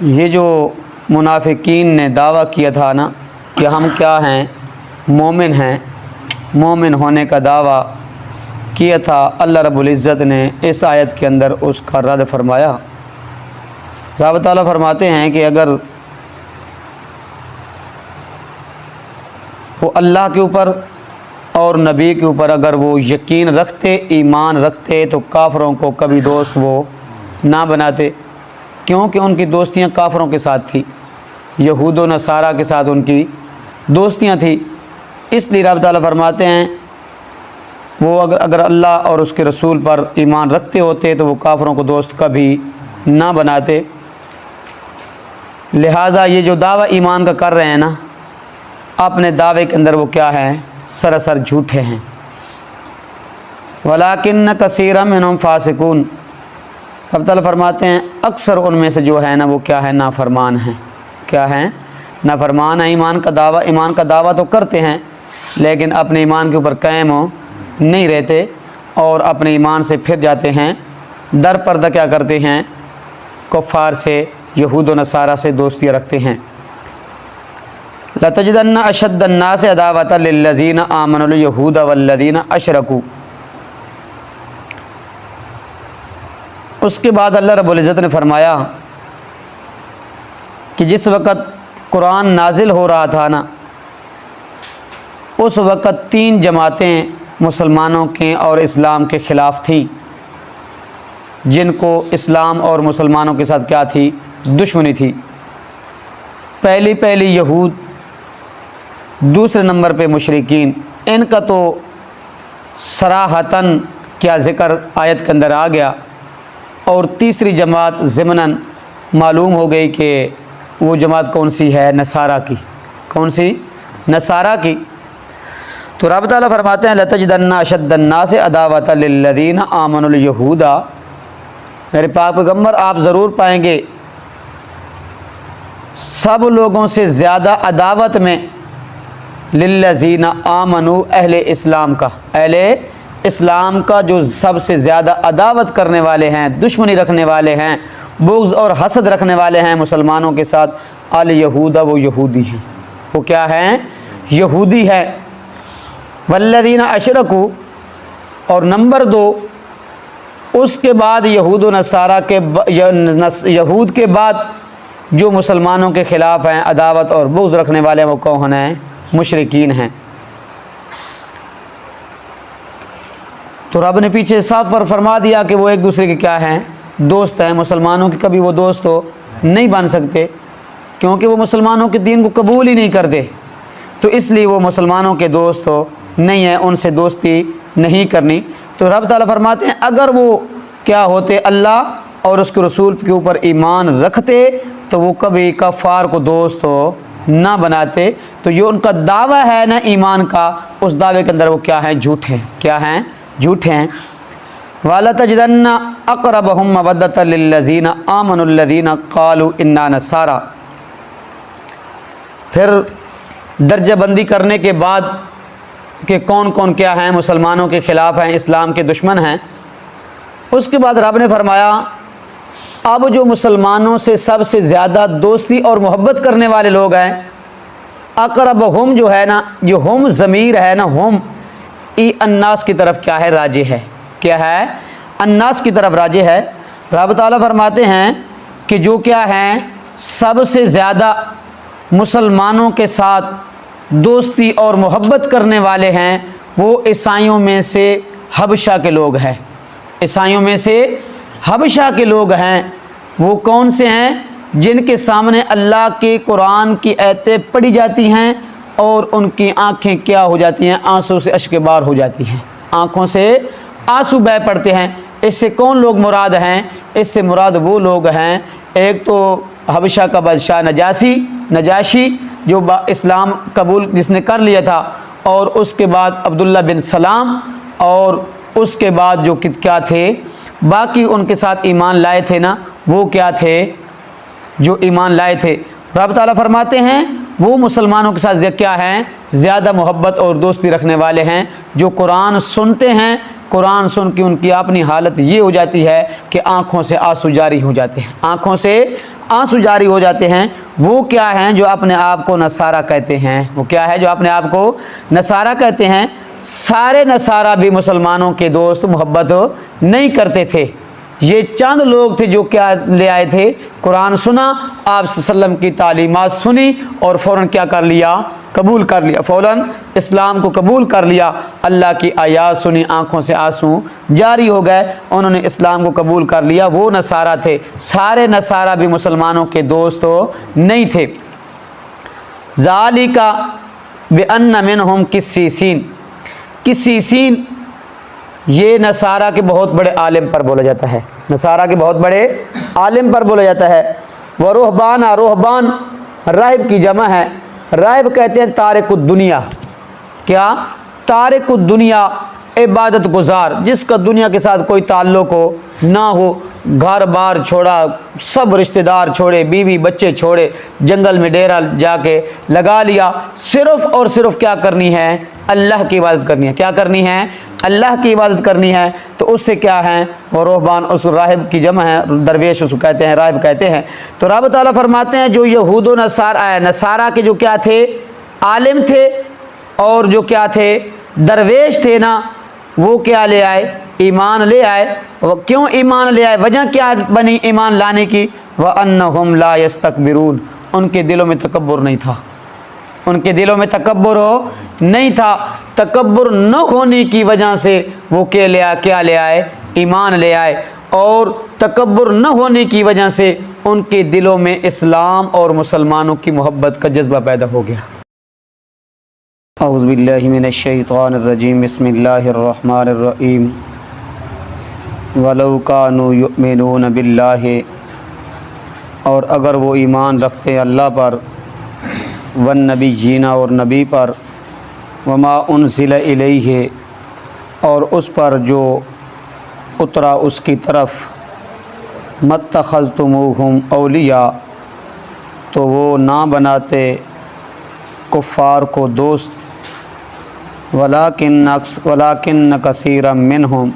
یہ جو منافقین نے دعویٰ کیا تھا نا کہ ہم کیا ہیں، مومن ہیں، مومن ہونے کا دعویٰ کیا تھا، اللہ رب العزت نے اس آیت کے اندر اس کا رد فرمایا۔ رب تعالیٰ فرماتے ہیں کہ اگر وہ اللہ کے اوپر اور نبی کے اوپر اگر وہ یقین رکھتے، ایمان رکھتے، تو کافروں کو کبھی دوست وہ نہ بناتے، کیونکہ ان کی دوستیاں کافروں کے ساتھ تھی، یہود و نصارہ کے ساتھ ان کی دوستیاں تھیں۔ اس لیے رب تعالیٰ فرماتے ہیں وہ اگر اللہ اور اس کے رسول پر ایمان رکھتے ہوتے تو وہ کافروں کو دوست کبھی نہ بناتے۔ لہٰذا یہ جو دعویٰ ایمان کا کر رہے ہیں نا، اپنے دعوے کے اندر وہ کیا ہیں، سراسر جھوٹے ہیں۔ وَلَٰكِنَّ كَثِيرًا مِّنْهُمْ فَاسِقُونَ، رب تعالیٰ فرماتے ہیں اکثر ان میں سے جو ہے نا وہ کیا ہے، نافرمان ہیں۔ کیا ہیں؟ نافرمان ہیں۔ ایمان کا دعویٰ تو کرتے ہیں لیکن اپنے ایمان کے اوپر قائم نہیں رہتے اور اپنے ایمان سے پھر جاتے ہیں، در پردہ کیا کرتے ہیں، کفار سے، یہود و نصارہ سے دوستیاں رکھتے ہیں۔ لَتَجِدَنَّ أَشَدَّ النَّاسِ عَدَاوَةً لِلَّذِينَ آمَنُوا الْيَهُودَ وَالَّذِينَ أَشْرَكُوا۔ اس کے بعد اللہ رب العزت نے فرمایا کہ جس وقت قرآن نازل ہو رہا تھا نا، اس وقت 3 جماعتیں مسلمانوں کے اور اسلام کے خلاف تھیں، جن کو اسلام اور مسلمانوں کے ساتھ کیا تھی، دشمنی تھی۔ پہلی یہود، دوسرے نمبر پہ مشرکین۔ ان کا تو صراحتاً کیا ذکر آیت کے اندر آ گیا، اور تیسری جماعت ضمناً معلوم ہو گئی کہ وہ جماعت کون سی ہے، نصارہ کی۔ کون سی؟ نصارہ کی۔ تو رب تعالیٰ فرماتے ہیں لَتَجِدَنَّ أَشَدَّ النَّاسِ عَدَاوَةً لِلَّذِينَ آمَنُوا الْيَهُودَ، میرے پاک پیغمبر آپ ضرور پائیں گے سب لوگوں سے زیادہ عداوت میں للذین آمنوا، اہل اسلام کا، اہل اسلام کا جو سب سے زیادہ عداوت کرنے والے ہیں، دشمنی رکھنے والے ہیں، بغض اور حسد رکھنے والے ہیں مسلمانوں کے ساتھ، الیہود، وہ یہودی ہیں۔ وہ کیا ہیں؟ یہودی ہے۔ والذین اشرکوا، اور نمبر 2 اس کے بعد یہود و نصارہ کے یہود کے بعد جو مسلمانوں کے خلاف ہیں، عداوت اور بغض رکھنے والے، وہ کون ہیں؟ مشرکین ہیں۔ تو رب نے پیچھے صاف پر فرما دیا کہ وہ ایک دوسرے کے کیا ہیں؟ دوست ہیں۔ مسلمانوں کے کبھی وہ دوست تو نہیں بن سکتے، کیونکہ وہ مسلمانوں کے دین کو قبول ہی نہیں کرتے، تو اس لیے وہ مسلمانوں کے دوست تو نہیں ہیں، ان سے دوستی نہیں کرنی۔ تو رب تعالیٰ فرماتے ہیں اگر وہ کیا ہوتے، اللہ اور اس کے رسول کے اوپر ایمان رکھتے، تو وہ کبھی کفار کو دوست تو نہ بناتے۔ تو یہ ان کا دعویٰ ہے نا ایمان کا، اس دعوے کے اندر وہ کیا ہیں؟ جھوٹے ہیں۔ کیا ہیں؟ جھوٹے ہیں۔ وَلَتَجِدَنَّ أَقْرَبَهُم مَّوَدَّةً لِلَّذِينَ آمَنُوا الَّذِينَ قَالُوا إِنَّا نَصَارَىٰ۔ پھر درجہ بندی کرنے کے بعد کہ کون کون کیا ہیں، مسلمانوں کے خلاف ہیں، اسلام کے دشمن ہیں، اس کے بعد رب نے فرمایا اب جو مسلمانوں سے سب سے زیادہ دوستی اور محبت کرنے والے لوگ ہیں، اقربہم جو ہے نا، جو ہم ضمیر ہے نا، ہم الناس کی طرف کیا ہے؟ راجع ہے۔ کیا ہے؟ الناس کی طرف راجع ہے۔ رب تعالیٰ فرماتے ہیں کہ جو کیا ہیں، سب سے زیادہ مسلمانوں کے ساتھ دوستی اور محبت کرنے والے ہیں، وہ عیسائیوں میں سے حبشہ کے لوگ ہیں۔ عیسائیوں میں سے حبشہ کے لوگ ہیں۔ وہ کون سے ہیں؟ جن کے سامنے اللہ کے قرآن کی آیتیں پڑھی جاتی ہیں اور ان کی آنکھیں کیا ہو جاتی ہیں؟ آنسو سے اشک بار ہو جاتی ہیں، آنکھوں سے آنسو بہہ پڑتے ہیں۔ اس سے کون لوگ مراد ہیں؟ اس سے مراد وہ لوگ ہیں، ایک تو حبشہ کا بادشاہ نجاشی جو اسلام قبول جس نے کر لیا تھا، اور اس کے بعد عبداللہ بن سلام، اور اس کے بعد جو کیا تھے باقی ان کے ساتھ ایمان لائے تھے نا، وہ کیا تھے؟ جو ایمان لائے تھے۔ رب تعالیٰ فرماتے ہیں وہ مسلمانوں کے ساتھ کیا ہیں؟ زیادہ محبت اور دوستی رکھنے والے ہیں، جو قرآن سنتے ہیں، قرآن سن کے ان کی اپنی حالت یہ ہو جاتی ہے کہ آنکھوں سے آنسو جاری ہو جاتے ہیں، آنکھوں سے آنسو جاری ہو جاتے ہیں، وہ کیا ہیں؟ جو اپنے آپ کو نصارہ کہتے ہیں۔ وہ کیا ہے؟ جو اپنے آپ کو نصارہ کہتے ہیں۔ سارے نصارہ بھی مسلمانوں کے دوست محبت نہیں کرتے تھے، یہ چند لوگ تھے جو کیا لے آئے تھے؟ قرآن سنا، آپ صلی اللہ علیہ وسلم کی تعلیمات سنی اور فوراً کیا کر لیا؟ قبول کر لیا، فوراً اسلام کو قبول کر لیا۔ اللہ کی آیات سنی، آنکھوں سے آنسو جاری ہو گئے، انہوں نے اسلام کو قبول کر لیا، وہ نصارہ تھے۔ سارے نصارہ بھی مسلمانوں کے دوست نہیں تھے۔ ذالک بأن منہم قسیسین، قسیسین یہ نصارہ کے بہت بڑے عالم پر بولا جاتا ہے، نصارہ کے بہت بڑے عالم پر بولا جاتا ہے۔ ورہبان، رہبان راہب کی جمع ہے، راہب کہتے ہیں تارک الدنیا، کیا؟ تارک الدنیا، عبادت گزار، جس کا دنیا کے ساتھ کوئی تعلق ہو نہ ہو، گھر بار چھوڑا، سب رشتہ دار چھوڑے، بیوی بچے چھوڑے، جنگل میں ڈیرا جا کے لگا لیا، صرف اور صرف کیا کرنی ہے؟ اللہ کی عبادت کرنی ہے۔ کیا کرنی ہے؟ اللہ کی عبادت کرنی ہے۔ تو اس سے کیا ہے؟ وہ رہبان، اس راہب کی جمع ہے، درویش اس کو کہتے ہیں، راہب کہتے ہیں۔ تو رب تعالیٰ فرماتے ہیں جو یہود و نصارہ کے جو کیا تھے؟ عالم تھے، اور جو کیا تھے؟ درویش تھے نا، وہ کیا لے آئے؟ ایمان لے آئے۔ وہ کیوں ایمان لے آئے؟ وجہ کیا بنی ایمان لانے کی؟ وَأَنَّهُمْ لَا يَسْتَكْبِرُونَ، ان کے دلوں میں تکبر نہیں تھا، ان کے دلوں میں تکبر نہیں تھا۔ تکبر نہ ہونے کی وجہ سے وہ کیا لے آئے؟ ایمان لے آئے، اور تکبر نہ ہونے کی وجہ سے ان کے دلوں میں اسلام اور مسلمانوں کی محبت کا جذبہ پیدا ہو گیا۔ اعوذ باللہ من الشیطان الرجیم، بسم اللہ الرحمن الرحیم۔ وَلَوْ كَانُوا يُؤْمِنُونَ بِاللَّهِ، اور اگر وہ ایمان رکھتے اللہ پر، والنبیین، اور نبی پر، وما انزل الیہ، اور اس پر جو اترا اس کی طرف، مَتَّخَذْتُمُوهُمْ اولیاء، تو وہ نہ بناتے کفار کو دوست، ولیکن کثیرا منہم،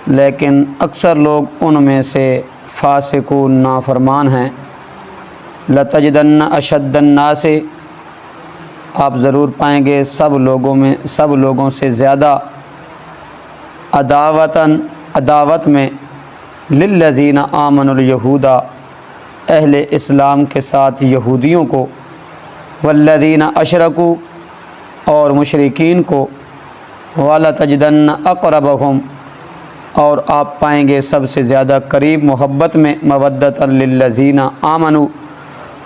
لیکن اکثر لوگ ان میں سے فاسقون، نافرمان ہیں۔ لَتَجِدَنَّ أَشَدَّ النَّاسِ، آپ ضرور پائیں گے سب لوگوں سے زیادہ، عداوت میں، للذین آمنوا الیہود، اہل اسلام کے ساتھ یہودیوں کو، والذین اشرکوا، اور مشرکین کو، وَلَتَجِدَنَّ أَقْرَبَهُمْ، اور آپ پائیں گے سب سے زیادہ قریب محبت میں، مودۃ للذین آمنوا،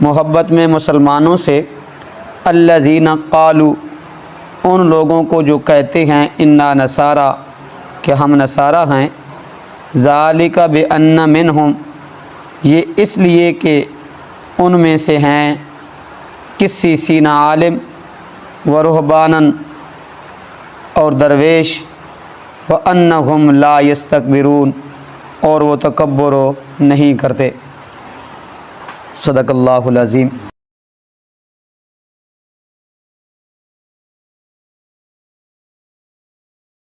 محبت میں مسلمانوں سے، الذین قالوا، ان لوگوں کو جو کہتے ہیں انا نصارى، کہ ہم نصارہ ہیں، ذالک بأن منہم، یہ اس لیے کہ ان میں سے ہیں قسیسین عالم، ورہبانا، اور درویش، وَأَنَّهُمْ لَا يَسْتَكْبِرُونَ، اور وہ تکبر نہیں کرتے۔ صدق اللہ العظیم۔